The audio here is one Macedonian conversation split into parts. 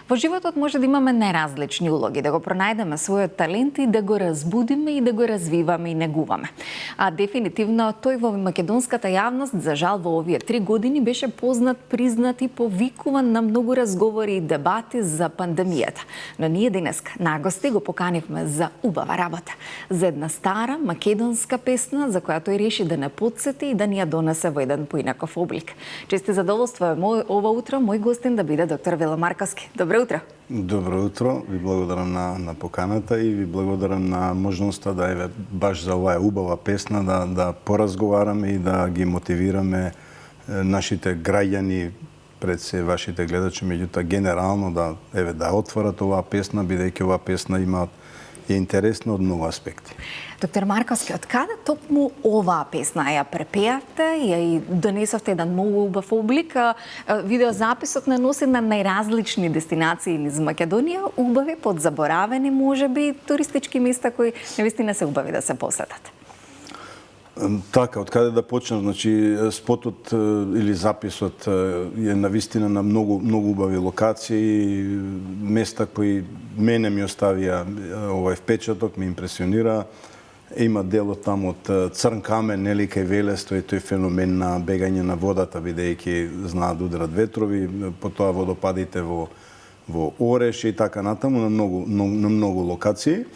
Во животот може да имаме неразлични улоги, да го пронајдеме својот талент и да го разбудиме и да го развиваме и негуваме. А дефинитивно тој во македонската јавност, за жал во овие 3 години, беше познат, признат и повикуван на многу разговори и дебати за пандемијата. Но ние денеска на гости го поканивме за убава работа, за една стара македонска песна за која тој реши да не потсети и да ни ја донесе во еден поинаков облик. Чести задоволство е ова утро мој гостин да биде доктор Вело Марковски. Добро утро. Добро утро, ви благодарам на поканата и ви благодарам на можноста да еве баш за оваа убава песна да поразговараме и да ги мотивираме нашите граѓани, пред се вашите гледачи, меѓутоа генерално да отворат оваа песна, бидејќи оваа песна е интересна од многу аспекти. Доктор Марковски, од каде токму оваа песна ја препеавте и донесовте еден многу убав облик? Видеозаписот не носи на најразлични дестинации низ Македонија, убави, подзаборавени, можеби туристички места кои навистина се убави да се посетат. Така, од каде да почнем, значи спотот или записот е навистина на многу убави локации, места кои мене ми оставија овај впечаток, ме импресионира. Има делот таму од Црн камен, нели кај Велес, тој феномен на бегање на водата, бидејќи знаат да ударат ветрови, потоа водопадите во Ореш и така натаму на многу локации.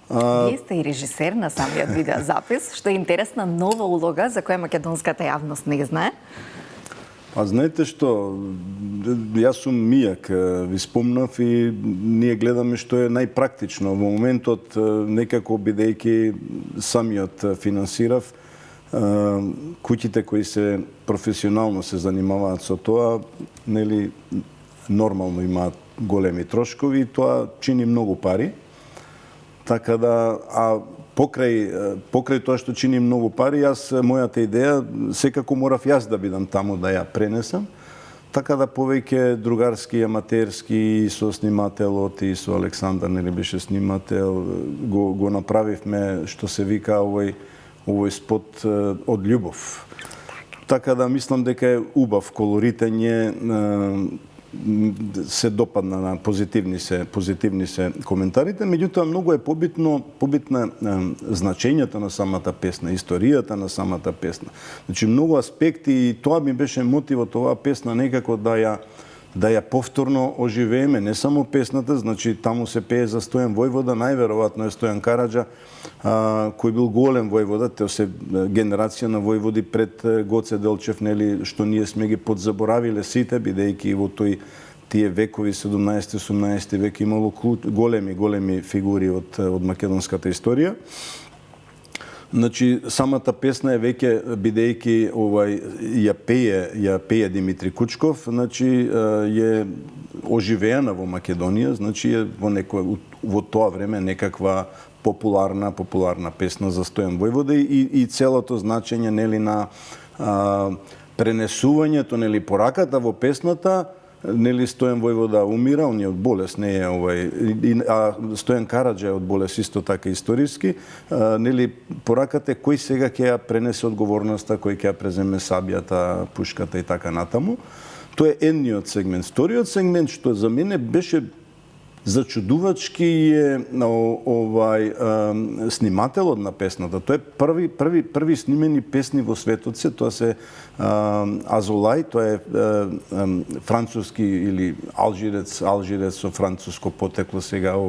Вие сте и режисер на самиот видеозапис, што е интересна нова улога за која македонската јавност не знае. Знаете што, јас сум мијак, ви спомнав и ние гледаме што е најпрактично. Во моментот, некако бидејќи самиот финансирав, куќите кои се професионално се занимаваат со тоа, нели, нормално имаат големи трошкови и тоа чини многу пари. Така да, покрај тоа што чини многу пари, мојата идеја, секако морав јас да бидам таму да ја пренесам, така да повеќе другарски, аматерски, и со снимателот, и со Александар, нели беше снимател, го направивме, што се вика, овој спот од љубов. Така да, мислам дека е убав, колоритен се допадна на позитивни се коментарите, меѓутоа многу е побитна значењето на самата песна, историјата на самата песна. Значи многу аспекти и тоа ми беше мотивот оваа песна некако да ја повторно оживееме, не само песната, значи таму се пее за Стојан Војвода, најверојатно е Стојан Караџа, кој бил голем војвода, тоа се генерација на војводи пред Гоце Делчев, нели, што ние сме ги подзаборавиле сите, бидејќи во тие векови 17-18 век имало големи фигури од македонската историја. Значи, самата песна е веќе, бидејќи ја пее Димитри Кучков, значи е оживеана во Македонија, значи е во тоа време некаква популарна песна за Стојан Војвода и целото значење, нели, на пренесувањето, нели, пораката во песната. Нели, Стојан Војвода умира, он е од болест, не е а Стојан Караџа е од болест исто така историски. Нели, пораката е кој сега ќе ја пренесе одговорноста, кој ќе ја преземе сабијата, пушката и така натаму. Тоа е едниот сегмент. Вториот сегмент што за мене беше зачудувачки е снимателот на песната. Тоа е први снимени песни во светот се, тоа се Азолај, тоа е француски или алжирец со француско потекло сега,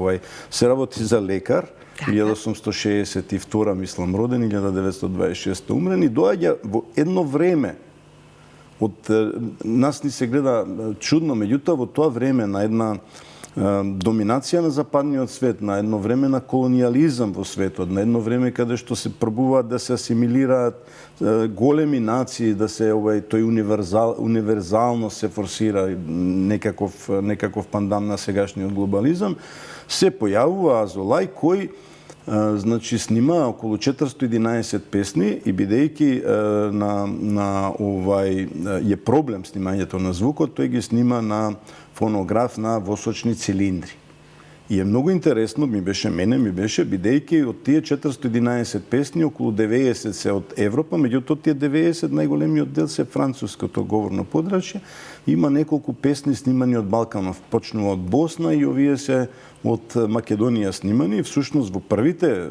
се работи за лекар, 1862 мислам роден, 1926 умрен и доаѓа во едно време од нас ни се гледа чудно, меѓутоа во тоа време на една доминација на западниот свет, на едно време на колониализам во светот, на едно време каде што се пробуваат да се асимилираат големи нации, да се тој универзално се форсира некаков пандам на сегашниот глобализам, се појавува Азолај кој значи снима околу 411 песни и бидејќи е проблем снимањето на звукот, тој ги снима на фонограф на восочни цилиндри. И е многу интересно, ми беше, бидејќи од тие 411 песни, околу 90 се од Европа, меѓутоа тие 90 најголемиот дел се француското говорно подрачје. Има неколку песни снимани од Балканов, почнува од Босна и овие се од Македонија снимани. Всушност во првите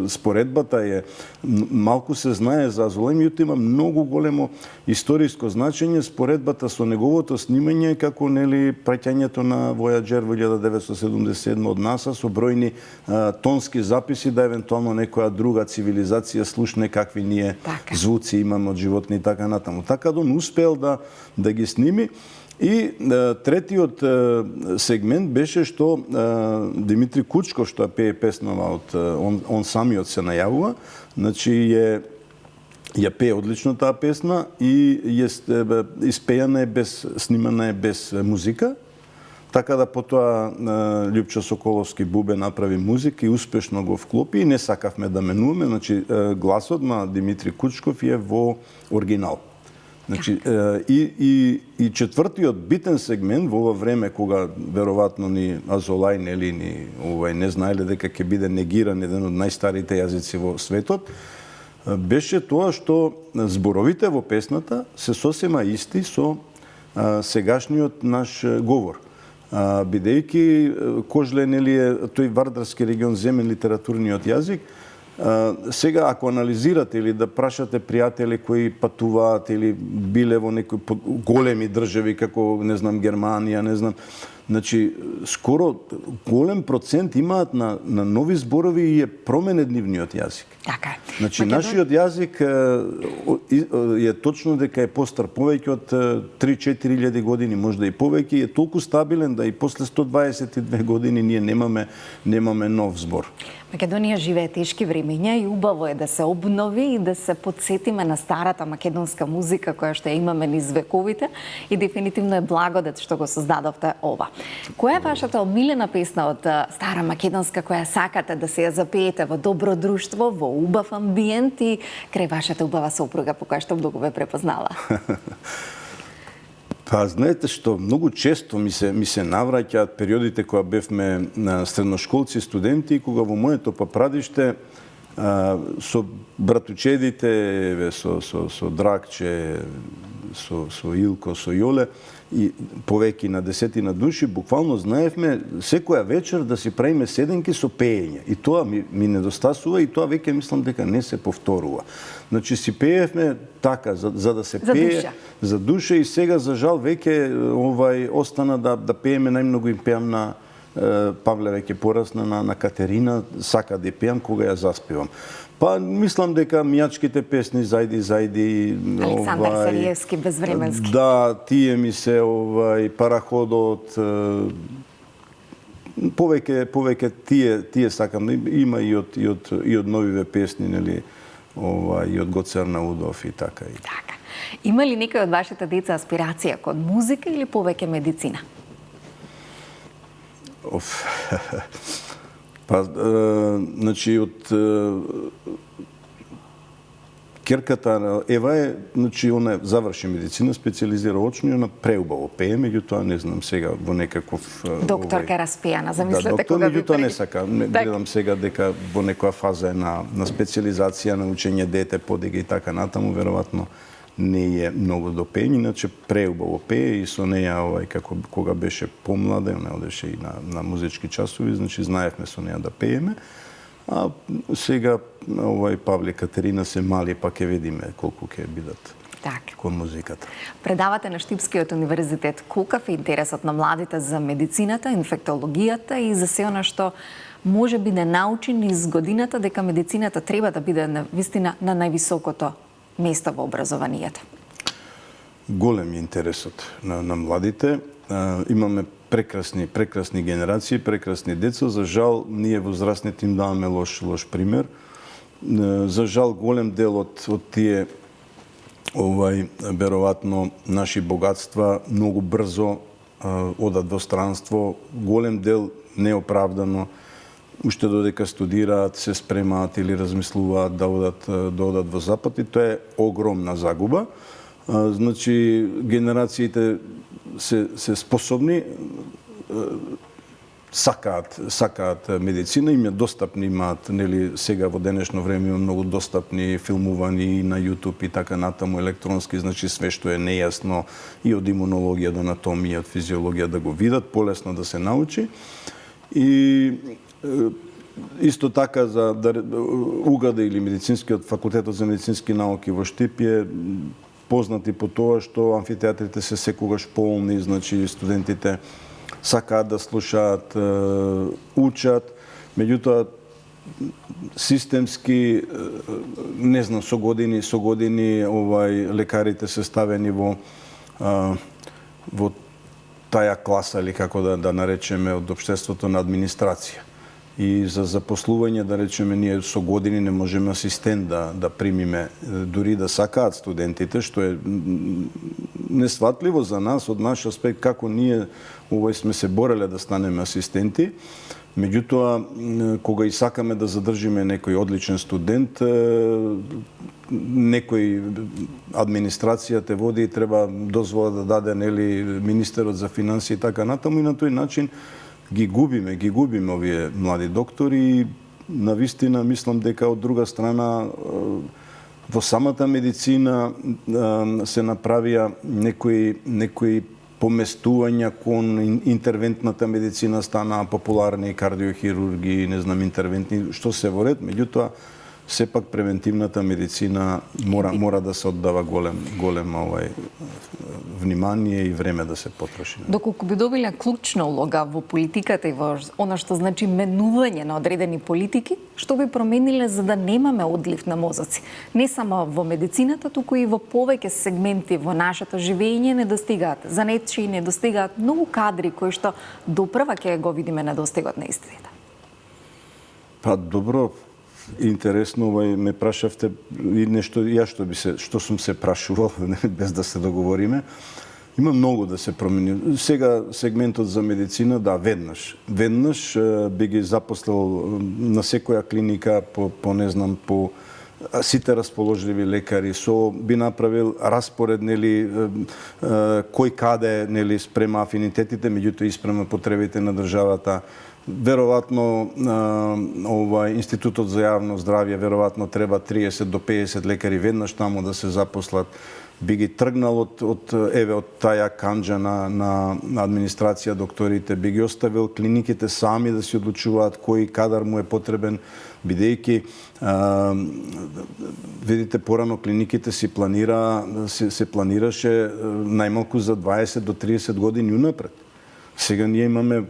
споредбата е малку се знае за Азолај, меѓутоа има многу големо историско значење споредбата со неговото снимање како нели праќањето на Voyager во 1977 од НАСА со бројни тонски записи да евентуално некоја друга цивилизација слушне какви ние звуци имаме од животни и така натаму. Така да он успел да ги сними. И третиот сегмент беше што Димитри Кучков, што пее песнава од он самиот се најавува, значи ја пее одлично таа песна и испејана е без, снимана е без музика. Така да потоа Љупчо Соколовски Бубе направи музика и успешно го вклопи и не сакавме да менуваме, значи гласот на Димитри Кучков е во оригинал. Значи, и четвртиот битен сегмент во ова време кога веројатно ни Азолај не знаеле дека ќе биде негиран еден од најстарите јазици во светот, беше тоа што зборовите во песната се сосема исти со сегашниот наш говор. Бидејќи Кожле е тој вардарски регион земен литературниот јазик, сега, ако анализирате или да прашате пријатели кои патуваат или биле во некои големи држави, како, не знам, Германија, не знам, значи, скоро голем процент имаат на нови зборови и е променет нивниот јазик. Така е. Значи, нашиот јазик е точно дека е постар повеќе од 3-4 илјади години, можда и повеќе, и е толку стабилен да и после 122 години ние немаме нов збор. Македонија живее тешки времења и убаво е да се обнови и да се подсетиме на старата македонска музика која што ја имаме низ вековите и дефинитивно е благодат што го создадовте ова. Која е вашата омилена песна од стара македонска која сакате да се ја запеете во добро друштво, во убав амбиент и крај вашата убава сопруга по која што многу ве препознала? Па, знаете што, многу често ми се навраќаат периодите кога бевме средношколци, студенти, кога во моето папрадиште со братучедите, со Драгче, со Илко, со Јоле, и повеќе на десетина души, буквално знаевме секоја вечер да си правиме седенки со пеење. И тоа ми недостасува и тоа веќе мислам дека не се повторува. Значи си пеевме така за да се пее за душа и сега за жал веќе остана да пееме најмногу им пеам на Павле веќе порасна на Катерина, сака да пеам кога ја заспевам. Па мислам дека мијачките песни зајди Александар Сериевски, безвременски. Да, тие ми се Параходот, повеќе тие сакам. Има и од новиве песни, нели, и од Гоце Арнаудов и така. Така. Има ли некој од вашите деца аспирација кон музика или повеќе медицина? Па, значи, од керката Ева значи, она заврши медицина, специализира очно и она преубаво пее, меѓутоа не знам сега во некаков... Докторка распијана, замислете доктор, кога би меѓутоа не сака. Гледам сега дека во некоја фаза е на специализација, на учење дете, подига и така натаму, веројатно не е многу до пење, иначе преубаво пее и со неја како кога беше помлада, она одеше и на музички часови, значи знаевме со неја да пееме. А сега Павле и Катерина се мали, па ќе видиме колку ќе бидат кон музиката. Предавате на Штипскиот универзитет. Колкав е интересот на младите за медицината, инфектологијата и за се она што може би не научи низ годината дека медицината треба да биде навистина на највисокото место во образованието? Голем е интересот на младите. Имаме прекрасни генерации, прекрасни деца. За жал, ние возрастните им даваме лош пример. За жал, голем дел од тие веројатно наши богатства многу брзо одат во странство. Голем дел неоправдано уште додека студираат, се спремаат или размислуваат да одат во Запад и тоа е огромна загуба. Значи, генерациите се способни, сакаат медицина, им е достапни, имаат, нели, сега во денешно време има многу достапни филмувани на YouTube и така натаму електронски, значи све што е нејасно и од имунологија до анатомија, од физиологија да го видат, полесно да се научи. И исто така за УГД или медицинскиот факултетот за медицински науки во Штип е познати по тоа што амфитеатрите се секогаш полни, значи студентите сакаат да слушаат, учат, меѓутоа системски, не знам, со години лекарите се ставени во таа класа, или како да наречеме, од општеството на администрација. И за запослување, да речеме, ние со години не можеме асистент да примиме, дури да сакаат студентите, што е несватливо за нас, од наш аспект, како ние сме се бореле да станеме асистенти. Меѓутоа, кога и сакаме да задржиме некој одличен студент, некој администрација те води и треба дозвола да даде, нели, министерот за финансии и така натаму, и на тој начин ги губиме овие млади доктори и навистина мислам дека од друга страна во самата медицина се направија некои поместувања кон интервентната медицина, станаа популарни кардиохирурги, не знам, интервентни, што се во ред, меѓутоа сепак превентивната медицина мора да се оддава голем внимание и време да се потроши. Доколку би добиле клучна улога во политиката и во она што значи менување на одредени политики, што би промениле за да немаме одлив на мозоци? Не само во медицината, туку и во повеќе сегменти во нашето живење недостигаат. За нечии недостигаат многу кадри кои што допрва ќе го видиме недостигот на истината. Па добро, интересно, ме прашавте и нешто што сум се прашувал без да се договориме. Има многу да се промени. Сега сегментот за медицина, да, веднаш би ги запослил на секоја клиника по не знам, по сите расположливи лекари, би направил распоред, нели, кој каде, нели, спрема афинитетите, меѓутоа и спрема потребите на државата. Веројатно Институтот за јавно здравје веројатно треба 30 до 50 лекари веднаш таму да се запослат. Би ги тргнал од таа канџа на администрација, докторите, би ги оставил клиниките сами да се одлучуваат кој кадар му е потребен, бидејќи видите, порано клиниките се планираше најмалку за 20 до 30 години унапред. Сега ние имаме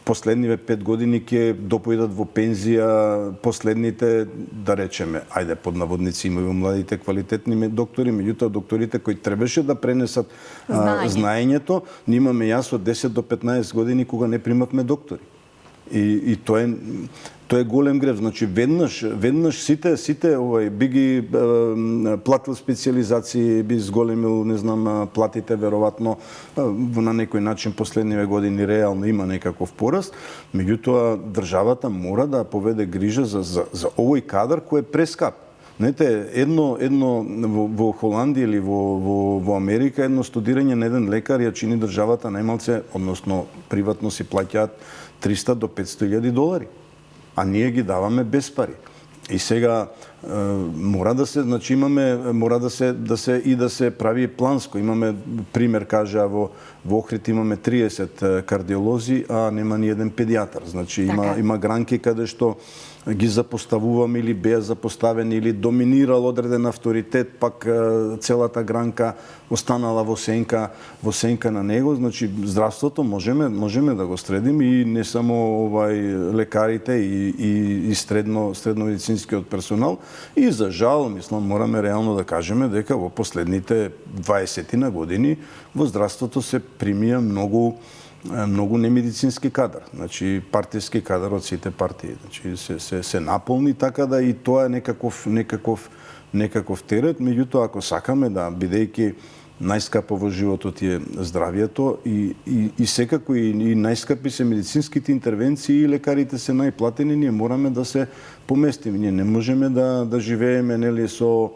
последниве 5 години ќе допојдат во пензија последните, да речеме, ајде под наводници, имају младите квалитетни доктори, меѓутоа докторите кои требаше да пренесат знаењето, ние имаме јас од 10 до 15 години кога не примавме доктори. И тоа е голем грев. Значи веднаш сите би ги платил специализации, би зголемил, не знам, платите веројатно на некој начин последниве години реално има некаков пораст, меѓутоа државата мора да поведе грижа за овој кадар кој е прескап. Знаете, едно во Холандија или во Америка едно студирање на еден лекар ја чини државата најмалце, односно приватно си плаќаат 300 до 500 илјади долари, а ние ги даваме без пари. И сега мора да се прави планско. Имаме пример, кажа, во Охрид имаме 30 кардиолози, а нема ни еден педијатар. Значи има гранки каде што ги запоставуваме или беа запоставени или доминирал одреден авторитет, пак целата гранка останала во сенка на него. Значи здравството можеме да го средиме и не само лекарите и средно медицинскиот персонал. И за жал, мислам, мораме реално да кажеме дека во последните 20 години во здравството се примија многу немедицински кадар, значи партиски кадар од сите партии, значи се наполни, така да и тоа е некаков терет, меѓутоа ако сакаме да, бидејќи најскапо во животот е здравјето и секако и најскапи се медицинските интервенции и лекарите се најплатени, ние мораме да се поместиме. Ние не можеме да живееме нели со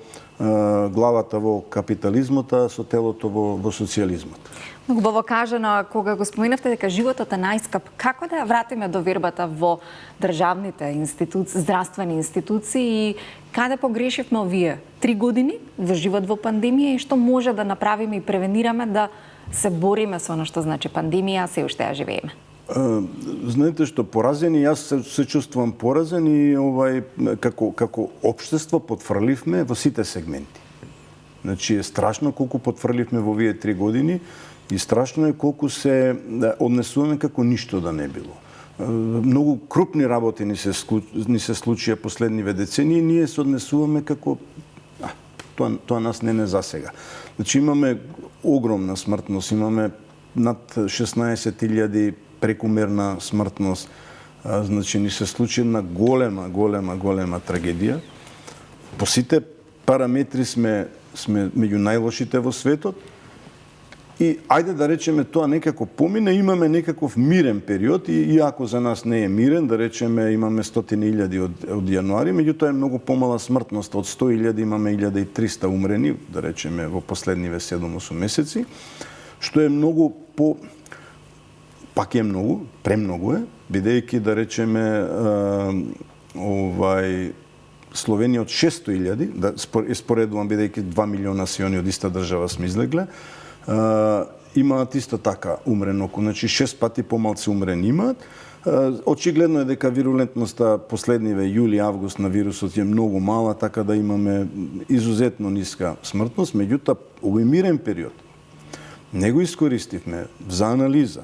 главата во капитализмот, а со телото во социјализмот. Многу убаво кажано, кога го споменавте дека животот е најскап, како да ја вратиме довербата во државните институции, здравствени институции и каде погрешивме овие 3 години во живот во пандемија и што може да направиме и превенираме да се бориме со она што значи пандемија, се уште ја живееме? Знаете што, поразен и јас се чувствувам поразен и како општество потфрливме во сите сегменти. Значи е страшно колку потфрливме во овие 3 години и страшно е колку се однесуваме како ништо да не било. Многу крупни работи ни се случија последниве децении и ние се однесуваме како тоа нас не засега. Значи имаме огромна смртност, имаме над 16.000 прекумерна смртност. Значи ни се случи една голема трагедија. По сите параметри сме меѓу најлошите во светот. И ајде да речеме тоа некако помине, имаме некаков мирен период и иако за нас не е мирен, да речеме имаме 100.000 од јануари, меѓутоа е многу помала смртност, од 100.000 имаме 1.300 умрени, да речеме во последниве 7-8 месеци, што е многу пак е многу, премногу е, бидејќи да речеме Словенија од 600.000, да споредувам бидејќи 2 милиона си они од иста држава сме излегле, имаат исто така умрено, значи 6 пати помалку умрени имаат. Очигледно е дека вирулентноста последниве јули-август на вирусот е многу мала, така да имаме изузетно ниска смртност, меѓутоа овој мирен период не го искористивме за анализа.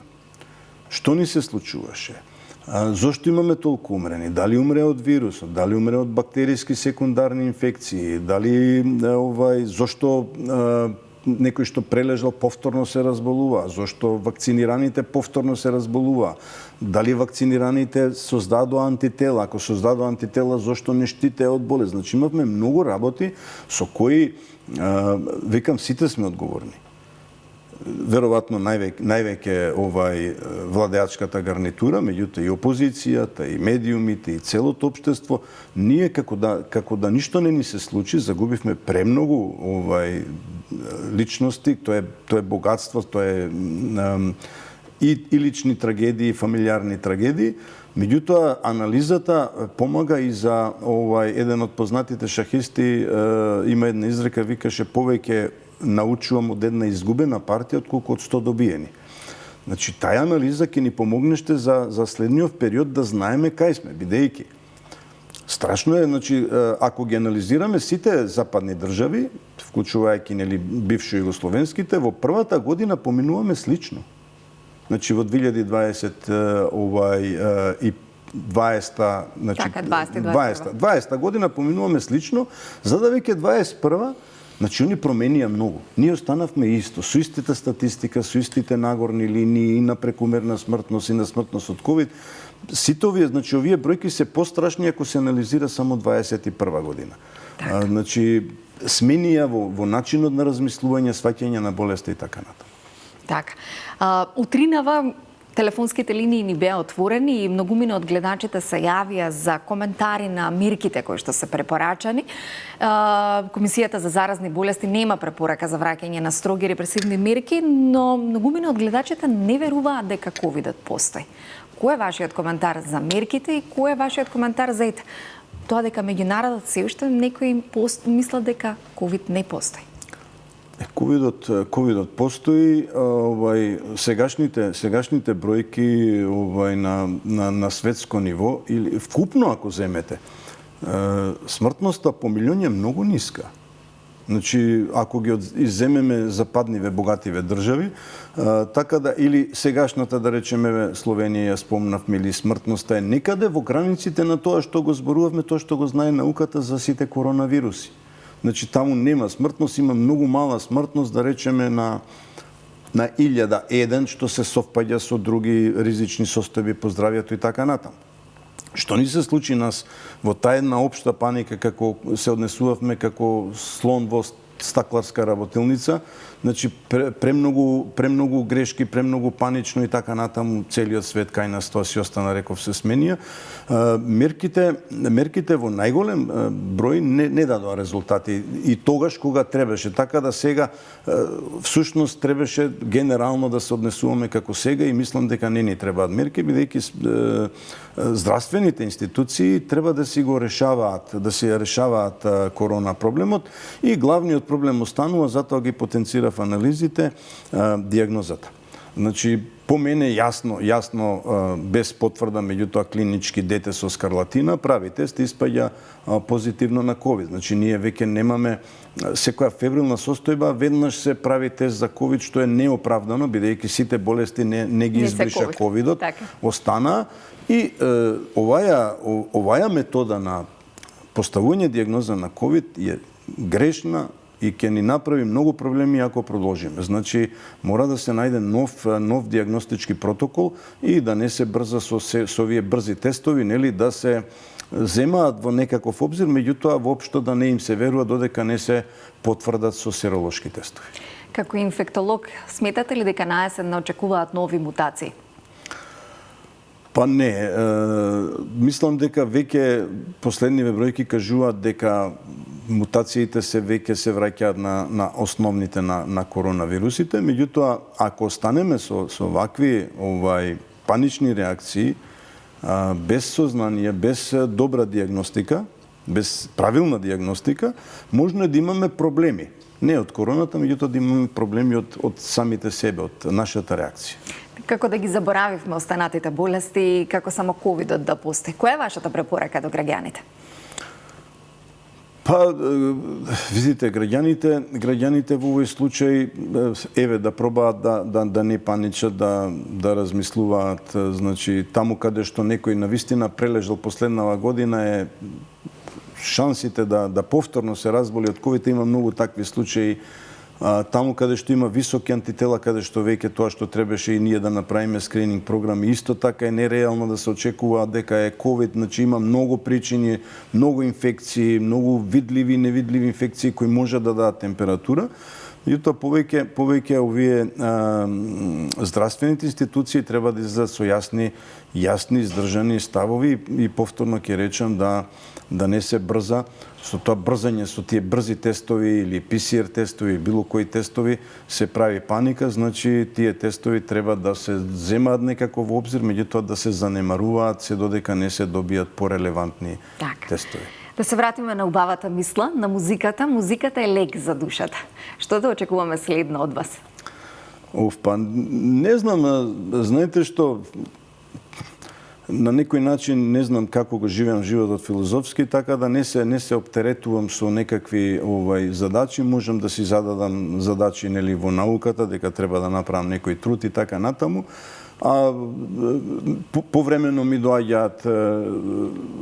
Што ни се случуваше? Зошто имаме толку умрени? Дали умре од вирусот? Дали умре од бактериски секундарни инфекции? Дали зошто некој што прележал повторно се разболува? Зошто вакцинираните повторно се разболува? Дали вакцинираните создадоа антитела? Ако создадоа антитела, зошто не штите од болест? Значи имавме многу работи со кои викам сите сме одговорни. Веројатно највеќе владеачката гарнитура, меѓутоа и опозицијата, и медиумите, и целото општество, ние како да ништо не ни се случи, загубивме премногу личности, тоа е богатство, тоа е и лични трагедии, и фамилиарни трагедии. Меѓутоа, анализата помага и за еден од познатите шахисти има една изрека, викаше повеќе научувам од една изгубена партија отколку од 100 добиени. Значи, таја анализа ќе ни помогнеште за следниот период да знаеме кај сме, бидејќи страшно е, значи, ако ги анализираме сите западни држави, вклучувајќи нели бившо југословенските, во првата година поминуваме слично. Значи, во 2020 и 20 година поминуваме слично, за да веќе 21 значи, они променија многу. Ние останавме исто, со истите статистика, со истите нагорни линии, и на прекумерна смртност, и на смртност од ковид. Сите овие, значи, овие бројки се пострашни ако се анализира само 21 година. Значи, сменија во начинот на размислување, сваќање на болеста и така натаму. Така. Утринава телефонските линии ни беа отворени и многумина од гледачите се јавија за коментари на мерките кои што се препорачани. Комисијата за заразни болести нема препорака за враќање на строги репресивни мерки, но многумина од гледачите не веруваат дека ковидот постои. Кој е вашиот коментар за мерките и кој е вашиот коментар за тоа дека меѓу народот се уште некои мислат дека ковид не постои? Ковидот постои, сегашните бројки на светско ниво или вкупно ако земете, смртноста по милион е многу ниска. Значи, ако ги изземеме западниве богативе држави, така да или сегашната да речеме Словенија ја спомнавме, или смртноста е некаде во границите на тоа што го зборувавме, тоа што го знае науката за сите коронавируси. Значи, таму нема смртност, има многу мала смртност, да речеме, на 1001, што се совпаѓа со други ризични состојби по здравјето и така натаму. Што ни се случи нас во таа една општа паника, како се однесувавме како слон во стакларска работилница. Значи премногу грешки, премногу панично и така натаму целиот свет кај нас тоа си остана, реков, се сменија. Мерките во најголем број не дадоа резултати и тогаш кога требаше, така да сега всушност требаше генерално да се однесуваме како сега и мислам дека не ни требаат мерки, бидејќи здравствените институции треба да си го решаваат корона проблемот и главниот проблем останува, затоа ги потенцирав анализите, диагнозата. Значи, по мене јасно, без потврда, меѓутоа клинички дете со скарлатина прави тест и испаѓа позитивно на ковид. Значи, ние веќе немаме секоја фебрилна состојба, веднаш се прави тест за ковид, што е неоправдано, бидејќи сите болести не ги избриша ковидот, остана. И оваја метода на поставување диагноза на ковид е грешна и ќе ни направи многу проблеми ако продолжиме. Значи, мора да се најде нов диагностички протокол и да не се брза со овие брзи тестови, нели, да се земаат во некаков обзир, меѓутоа воопшто да не им се верува додека не се потврдат со серолошки тестови. Како инфектолог, сметате ли дека наесен очекуваат нови мутации? Па не, мислам дека веќе последниве бројки кажуваат дека мутациите се враќаат на основните на коронавирусите, меѓутоа ако останеме со вакви панични реакции, без сознание, без добра диагностика, без правилна диагностика, можно е да имаме проблеми. Не од короната, меѓутоа да имаме проблеми од самите себе, од нашата реакција. Како да ги заборавивме останатите болести и како само ковидот да постои? Која е вашата препорака до граѓаните? Па, видите, граѓаните во овој случај, да пробаат да не паничат, да размислуваат. Значи, таму каде што некој навистина прележал последнава година е шансите да повторно се разболи од ковид, има многу такви случаи. Таму каде што има високи антитела, каде што веќе тоа што требаше и ние да направиме скрининг програми, исто така е нереално да се очекува дека е ковид, значи има многу причини, многу инфекции, многу видливи и невидливи инфекции кои може да дадат температура. Меѓутоа повеќе овие здравствените институции треба да излезат со јасни, издржани ставови и повторно ќе речам да не се брза со тоа брзање, со тие брзи тестови или PCR тестови, било кои тестови, се прави паника, значи тие тестови треба да се земаат некако во обзир, меѓутоа да се занемаруваат се додека не се добијат порелевантни тестови. Да се вратиме на убавата мисла, на музиката. Музиката е лек за душата. Што да очекуваме следно од вас? Не знам, знаете што, на некој начин не знам како го живеам животот филозофски, така да не се оптеретувам со некакви задачи, можам да си зададам задачи нели во науката, дека треба да направам некој труд и така натаму. А повремено ми доаѓаат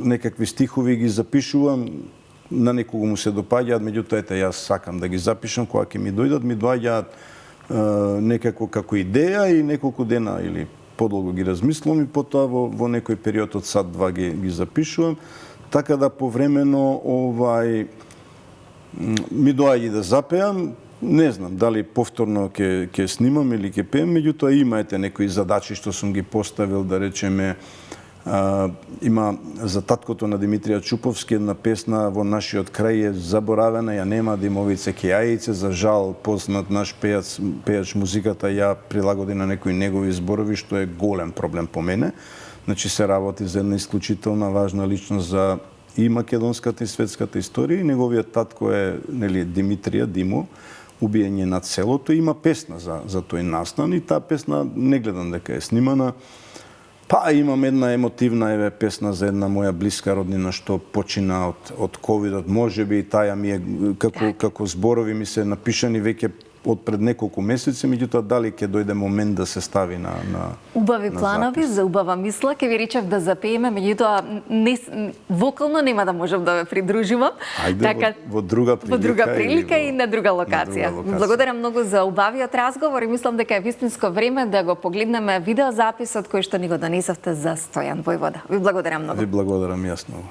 некакви стихови, ги запишувам, на некого му се допаѓаат, меѓутоа јас сакам да ги запишам, кога ќе ми доаѓаат некако како идеја и неколку дена или подолго ги размислувам и потоа во некој период од сат-два ги запишувам, така да повремено ми доаѓа да запеам. Не знам дали повторно ќе снимам или ќе пеем, меѓутоа имаете некои задачи што сум ги поставил, да речеме, има за таткото на Димитрија Чуповски една песна во нашиот крај е заборавена, ја нема Димовице Кејајице, за жал познат наш пејач музиката ја прилагоди на некои негови зборови, што е голем проблем по мене. Значи се работи за една исклучителна важна личност за и македонската и светската историја, и неговиот татко е Димитрија Димо, убиење над селото, има песна за тој настан и таа песна не гледам дека е снимана. Па имам една емотивна песна за една моја блиска роднина што почина од ковидот. Можеби и таја ми е како зборови ми се напишани веќе од пред неколку месеци, меѓутоа дали ќе дојде момент да се стави на убави планови за убава мисла, ќе ви речев да запееме, меѓутоа вокално нема да можам да ве придружувам. Ајде во друга прилика и на друга локација. Благодарам многу за убавиот разговор и мислам дека е вистинско време да го погледнеме видеозаписот кој што ни го донесовте за Стојан Војвода. Ви благодарам многу. Ви благодарам јас многу.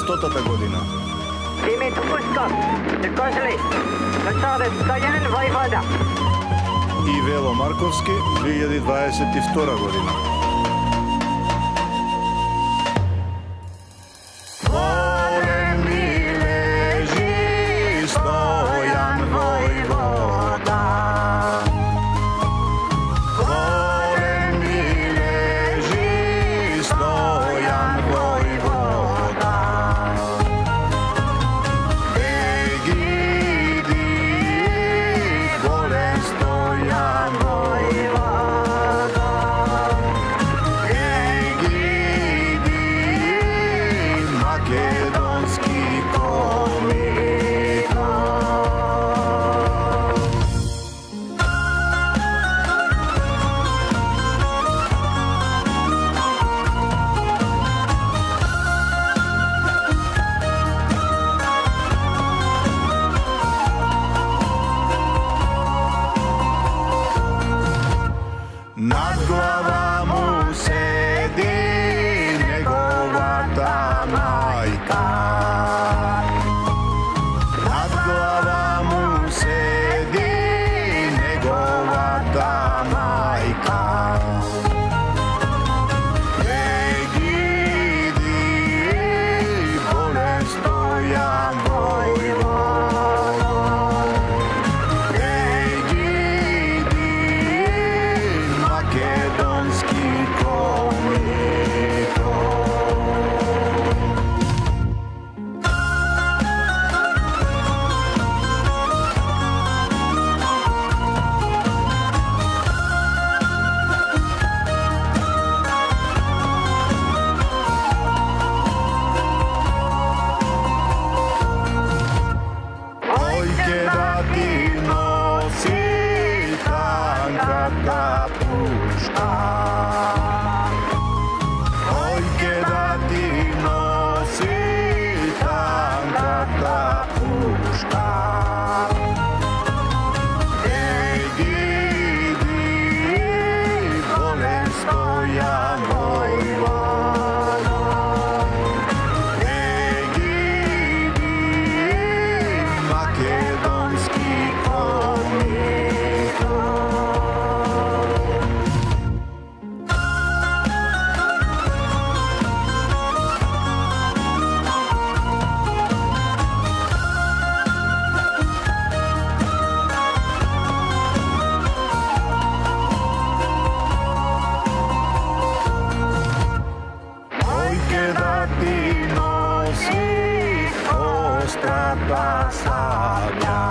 1900 година. Димитр Пусков, Козли, Дочорец Стојан Војвода. И Вело Марковски, 2022 година. Pored mi leži Stojan Vojvoda. Pored mi leži Stojan Vojvoda. Egidi volen Stojan Vojvoda. Egidi makedonski komitat. Nad glava mu sedi negovata majka. Nad glava mu sedi negovata majka. Egidi volen Stojan Vojvoda. Egidi makedonski komitat. Ojke da ti nosi tankata puška. Ojke da ti nosi tankata puška. Egidi volen Stojan Vojvoda. Egidi makedonski komitat. Ojke da ti nosi ostrata sablja.